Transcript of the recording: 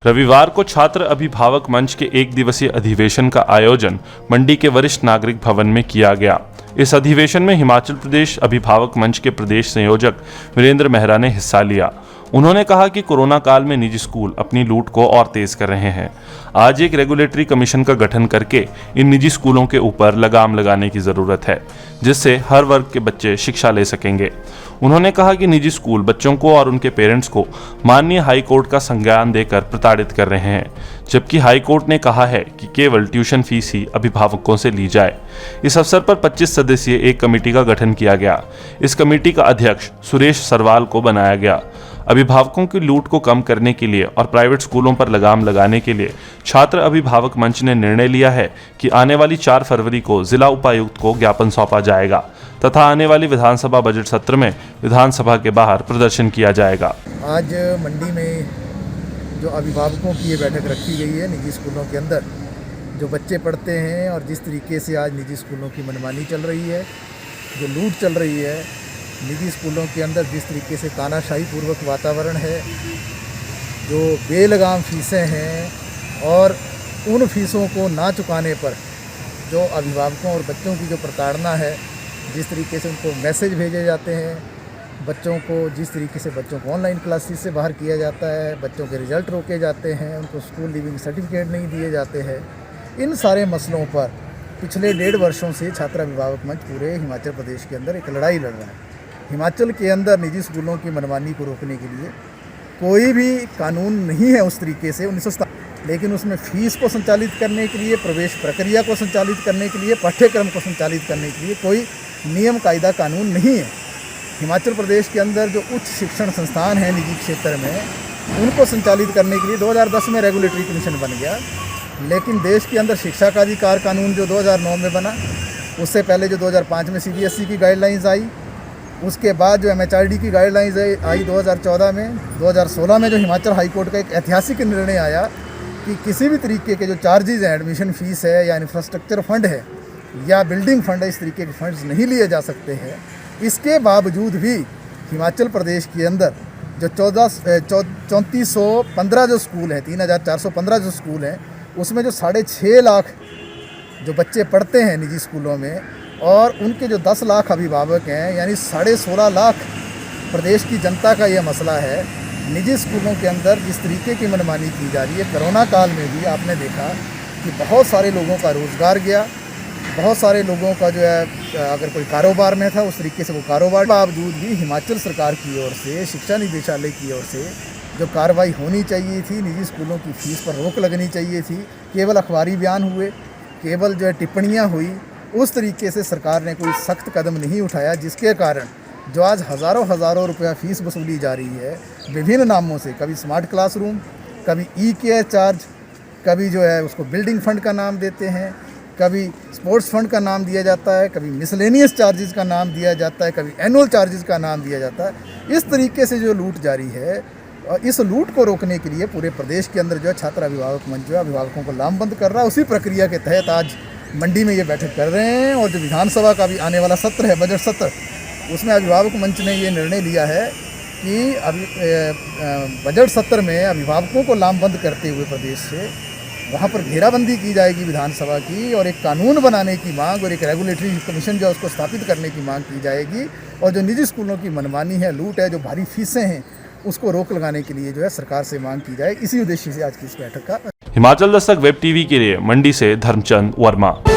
रविवार को छात्र अभिभावक मंच के एक दिवसीय अधिवेशन का आयोजन मंडी के वरिष्ठ नागरिक भवन में किया गया। इस अधिवेशन में हिमाचल प्रदेश अभिभावक मंच के प्रदेश संयोजक वीरेंद्र मेहरा ने हिस्सा लिया। उन्होंने कहा कि कोरोना काल में निजी स्कूल अपनी लूट को और तेज कर रहे हैं। आज एक रेगुलेटरी कमीशन का गठन करके इन निजी स्कूलों के ऊपर लगाम लगाने की जरूरत है, जिससे हर वर्ग के बच्चे शिक्षा ले सकेंगे। उन्होंने कहा कि निजी स्कूल बच्चों को और उनके पेरेंट्स को माननीय हाई कोर्ट का संज्ञान देकर प्रताड़ित कर रहे हैं, जबकि हाई कोर्ट ने कहा है कि केवल ट्यूशन फीस ही अभिभावकों से ली जाए। इस अवसर पर 25 सदस्यीय एक कमेटी का गठन किया गया। इस कमेटी का अध्यक्ष सुरेश सरवाल को बनाया गया। अभिभावकों की लूट को कम करने के लिए और प्राइवेट स्कूलों पर लगाम लगाने के लिए छात्र अभिभावक मंच ने निर्णय लिया है कि आने वाली 4 फरवरी को जिला उपायुक्त को ज्ञापन सौंपा जाएगा तथा आने वाली विधानसभा बजट सत्र में विधानसभा के बाहर प्रदर्शन किया जाएगा। आज मंडी में जो अभिभावकों की ये बैठक रखी गई है निजी स्कूलों के अंदर जो बच्चे पढ़ते हैं और जिस तरीके से आज निजी स्कूलों की मनमानी चल रही है, जो लूट चल रही है निजी स्कूलों के अंदर, जिस तरीके से तानाशाही पूर्वक वातावरण है, जो बेलगाम फीसें हैं और उन फीसों को ना चुकाने पर जो अभिभावकों और बच्चों की जो प्रताड़ना है, जिस तरीके से उनको मैसेज भेजे जाते हैं, बच्चों को जिस तरीके से बच्चों को ऑनलाइन क्लासेस से बाहर किया जाता है, बच्चों के रिज़ल्ट रोके जाते हैं, उनको स्कूल लीविंग सर्टिफिकेट नहीं दिए जाते हैं, इन सारे मसलों पर पिछले 1.5 वर्षों से छात्र अभिभावक मंच पूरे हिमाचल प्रदेश के अंदर एक लड़ाई लड़ रहा है। हिमाचल के अंदर निजी स्कूलों की मनमानी को रोकने के लिए कोई भी कानून नहीं है उस तरीके से 1970, लेकिन उसमें फ़ीस को संचालित करने के लिए, प्रवेश प्रक्रिया को संचालित करने के लिए, पाठ्यक्रम को संचालित करने के लिए कोई नियम कायदा कानून नहीं है। हिमाचल प्रदेश के अंदर जो उच्च शिक्षण संस्थान हैं निजी क्षेत्र में, उनको संचालित करने के लिए 2010 में रेगुलेटरी कमीशन बन गया, लेकिन देश के अंदर शिक्षा का अधिकार कानून जो 2009 में बना, उससे पहले जो 2005 में CBSE की गाइडलाइंस आई, उसके बाद जो MHRD की गाइडलाइंस आई 2014 में, 2016 में जो हिमाचल हाई कोर्ट का एक ऐतिहासिक निर्णय आया कि किसी भी तरीके के जो चार्जेज़ हैं, एडमिशन फ़ीस है या इंफ्रास्ट्रक्चर फंड है या बिल्डिंग फंड है, इस तरीके के फंड्स नहीं लिए जा सकते हैं। इसके बावजूद भी हिमाचल प्रदेश के अंदर जो 3415 जो स्कूल हैं, 3415 जो स्कूल हैं, उसमें जो 6.5 लाख जो बच्चे पढ़ते हैं निजी स्कूलों में और उनके जो 10 लाख अभिभावक हैं, यानी 16.5 लाख प्रदेश की जनता का ये मसला है। निजी स्कूलों के अंदर जिस तरीके की मनमानी की जा रही है, कोरोना काल में भी आपने देखा कि बहुत सारे लोगों का रोज़गार गया, बहुत सारे लोगों का जो है अगर कोई कारोबार में था उस तरीके से वो कारोबार, बावजूद भी हिमाचल सरकार की ओर से, शिक्षा निदेशालय की ओर से जो कार्रवाई होनी चाहिए थी, निजी स्कूलों की फ़ीस पर रोक लगनी चाहिए थी, केवल अखबारी बयान हुए, केवल जो है टिप्पणियाँ हुई, उस तरीके से सरकार ने कोई सख्त कदम नहीं उठाया, जिसके कारण जो आज हज़ारों रुपया फ़ीस वसूली जा रही है विभिन्न नामों से, कभी स्मार्ट क्लासरूम, कभी ई-केयर चार्ज, कभी जो है उसको बिल्डिंग फंड का नाम देते हैं, कभी स्पोर्ट्स फंड का नाम दिया जाता है, कभी मिसलेनियस चार्जेस का नाम दिया जाता है, कभी एनुअल चार्जेस का नाम दिया जाता है। इस तरीके से जो लूट जारी है, और इस लूट को रोकने के लिए पूरे प्रदेश के अंदर जो है छात्र अभिभावक मंच जो है अभिभावकों को लामबंद कर रहा है। उसी प्रक्रिया के तहत आज मंडी में ये बैठक कर रहे हैं और जो विधानसभा का भी आने वाला सत्र है, बजट सत्र, उसमें अभिभावक मंच ने ये निर्णय लिया है कि अभी बजट सत्र में अभिभावकों को लामबंद करते हुए प्रदेश से वहाँ पर घेराबंदी की जाएगी विधानसभा की, और एक कानून बनाने की मांग और एक रेगुलेटरी कमीशन जो है उसको स्थापित करने की मांग की जाएगी, और जो निजी स्कूलों की मनमानी है, लूट है, जो भारी फीसें हैं, उसको रोक लगाने के लिए जो है सरकार से मांग की जाए। इसी उद्देश्य से आज की इस बैठक का। हिमाचल दस्तक वेब टीवी के लिए मंडी से धर्मचंद वर्मा।